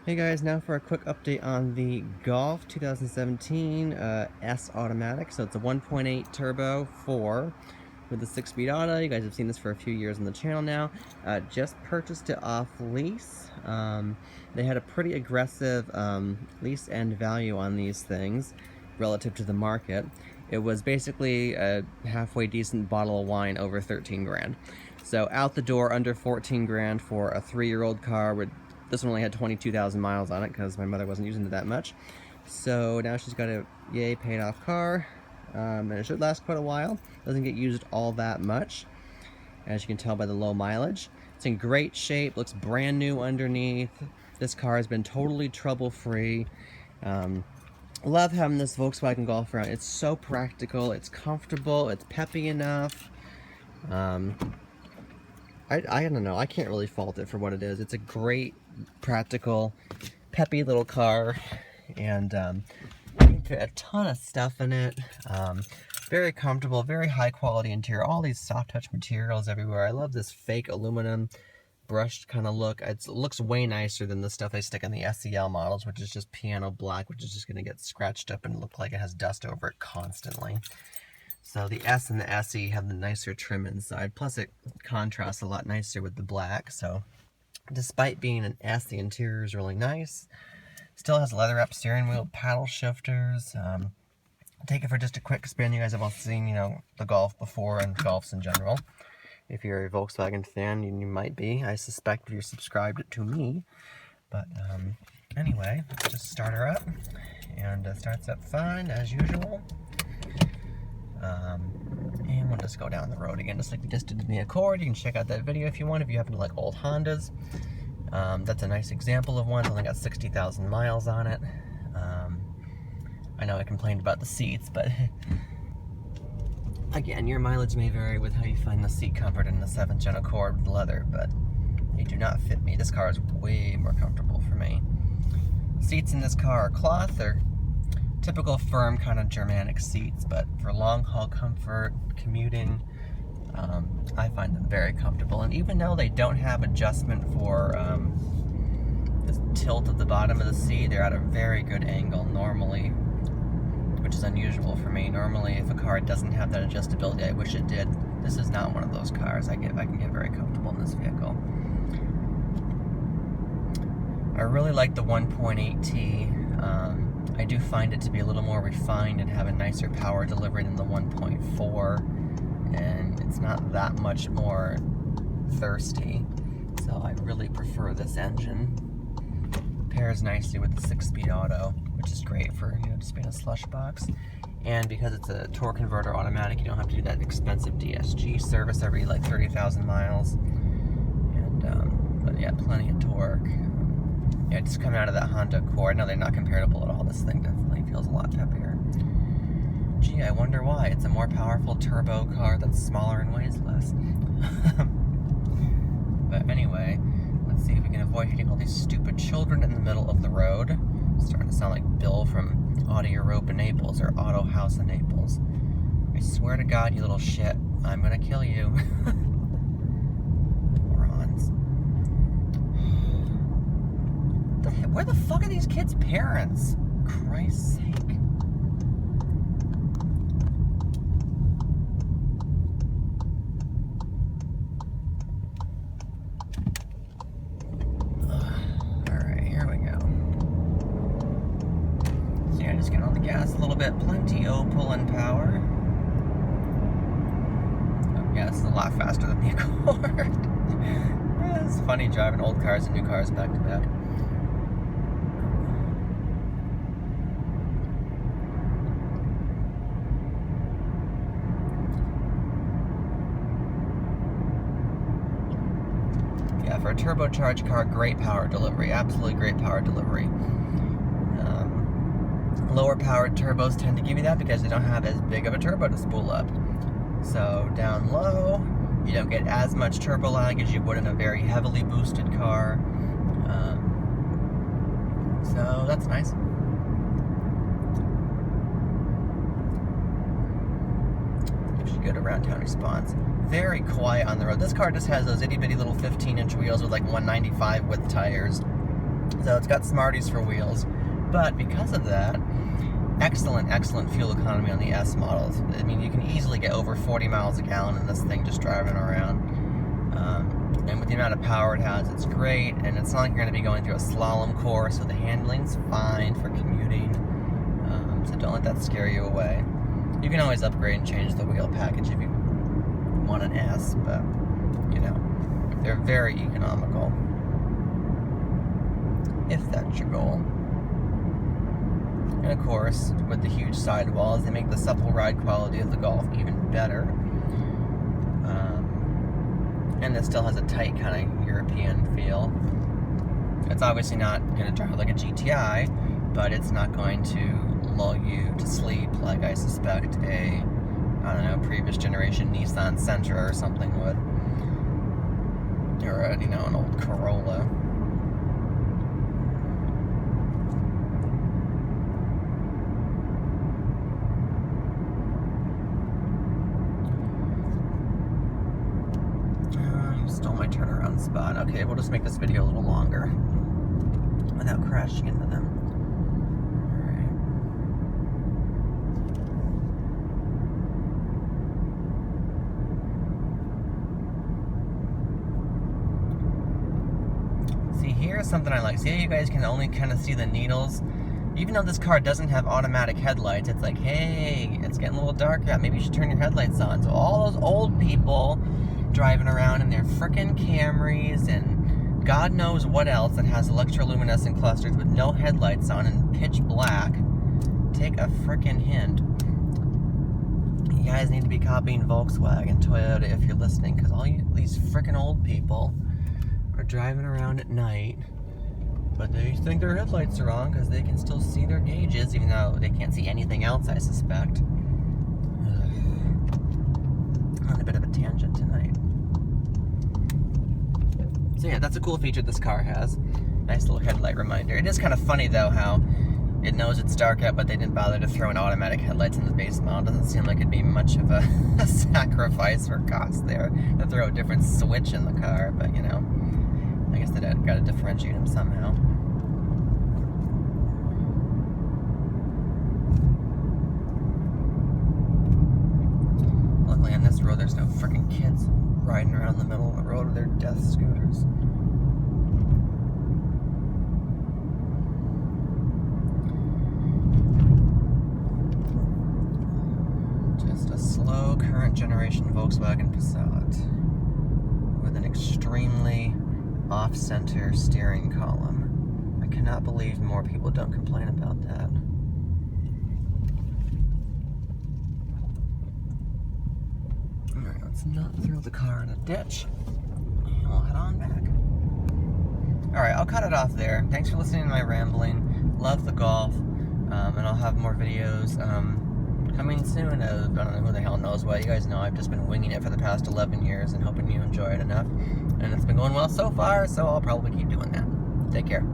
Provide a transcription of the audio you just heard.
Hey guys, now for a quick update on the Golf 2017 S Automatic. So it's a 1.8 turbo 4 with a 6-speed auto. You guys have seen this for a few years on the channel now. Just purchased it off Lease. They had a pretty aggressive lease end value on these things relative to the market. It was basically a halfway decent bottle of wine over 13 grand. So out the door under 14 grand for a 3-year-old car. This one only had 22,000 miles on it because my mother wasn't using it that much. So now she's got a yay paid off car, and it should last quite a while. Doesn't get used all that much, as you can tell by the low mileage. It's in great shape, looks brand new underneath. This car has been totally trouble-free. Love having this Volkswagen Golf around. It's so practical, it's comfortable, it's peppy enough. I don't know, I can't really fault it for what it is. It's a great, practical, peppy little car, and you can fit a ton of stuff in it. Very comfortable, very high quality interior, all these soft touch materials everywhere. I love this fake aluminum brushed kind of look. It looks way nicer than the stuff they stick in the SEL models, which is just piano black, which is just going to get scratched up and look like it has dust over it constantly. So the S and the SE have the nicer trim inside, plus it contrasts a lot nicer with the black. So despite being an S, the interior is really nice. Still has leather wrap steering wheel, paddle shifters. I'll take it for just a quick spin. You guys have all seen, the Golf before and Golfs in general. If you're a Volkswagen fan, you might be. I suspect if you're subscribed to me. But anyway, let's just start her up. And it starts up fine, as usual. And we'll just go down the road again, just like we just did in the Accord. You can check out that video if you want, if you happen to like old Hondas. That's a nice example of one. It's only got 60,000 miles on it. I know I complained about the seats, but again, your mileage may vary with how you find the seat comfort in the 7th Gen Accord with leather, but they do not fit me. This car is way more comfortable for me. Seats in this car are cloth. They're typical firm kind of Germanic seats, but for long haul comfort, commuting, I find them very comfortable. And even though they don't have adjustment for the tilt at the bottom of the seat, they're at a very good angle normally, which is unusual for me. Normally, if a car doesn't have that adjustability, I wish it did. This is not one of those cars. I can get very comfortable in this vehicle. I really like the 1.8T. I do find it to be a little more refined and have a nicer power delivery than the 1.4, and it's not that much more thirsty, so I really prefer this engine. Pairs nicely with the 6-speed auto, which is great for just being a slush box. And because it's a torque converter automatic, you don't have to do that expensive DSG service every like 30,000 miles. And but yeah, plenty of torque. Yeah, just coming out of that Honda Accord. No, they're not comparable at all. This thing definitely feels a lot peppier. Gee, I wonder why. It's a more powerful turbo car that's smaller and weighs less. But anyway, let's see if we can avoid hitting all these stupid children in the middle of the road. It's starting to sound like Bill from Auto Europe in Naples or Auto House in Naples. I swear to God, you little shit, I'm gonna kill you. Morons. Where the fuck are these kids' parents? Christ's sake. Alright, here we go. So yeah, just get on the gas a little bit. Plenty of pulling power. Oh, yeah, this is a lot faster than the Accord. Yeah, it's funny driving old cars and new cars back to back. Yeah, for a turbocharged car, great power delivery, absolutely great power delivery. Lower powered turbos tend to give you that because they don't have as big of a turbo to spool up. So down low, you don't get as much turbo lag as you would in a very heavily boosted car. So that's nice. Gives you good around town response. Very quiet on the road. This car just has those itty bitty little 15-inch wheels with like 195 width tires. So it's got Smarties for wheels, but because of that, excellent fuel economy on the S models. I mean, you can easily get over 40 miles a gallon in this thing just driving around. And with the amount of power it has, it's great, and it's not like you're going to be going through a slalom course, so the handling's fine for commuting. So don't let that scare you away. You can always upgrade and change the wheel package if you want an S, but, you know, they're very economical, if that's your goal. And of course, with the huge sidewalls, they make the supple ride quality of the Golf even better. And it still has a tight kind of European feel. It's obviously not going to drive like a GTI, but it's not going to lull you to sleep like I suspect a, I don't know, previous generation Nissan Sentra or something would. Or a, you know, an old Corolla. Stole my turnaround spot. Okay, we'll just make this video a little longer without crashing into them. Alright. See, here's something I like. See how you guys can only kind of see the needles? Even though this car doesn't have automatic headlights, it's like, hey, it's getting a little dark out. Maybe you should turn your headlights on. So all those old people driving around in their frickin' Camrys and God knows what else that has electroluminescent clusters with no headlights on and pitch black, take a frickin' hint. You guys need to be copying Volkswagen, Toyota if you're listening, because all these frickin' old people are driving around at night, but they think their headlights are on because they can still see their gauges, even though they can't see anything else, I suspect. On a bit of a tangent tonight. So yeah, that's a cool feature this car has. Nice little headlight reminder. It is kind of funny though how it knows it's dark out, but they didn't bother to throw in automatic headlights in the base model. Doesn't seem like it'd be much of a sacrifice for cost there to throw a different switch in the car, but you know, I guess they got to differentiate them somehow. Luckily on this road there's no freaking kids riding around the middle of the road with their death scooters. Just a slow current generation Volkswagen Passat with an extremely off-center steering column. I cannot believe more people don't complain about that. Alright, let's not throw the car in a ditch. And we'll head on back. Alright, I'll cut it off there. Thanks for listening to my rambling. Love the Golf. And I'll have more videos coming soon. I don't know who the hell knows what. You guys know I've just been winging it for the past 11 years and hoping you enjoy it enough. And it's been going well so far, so I'll probably keep doing that. Take care.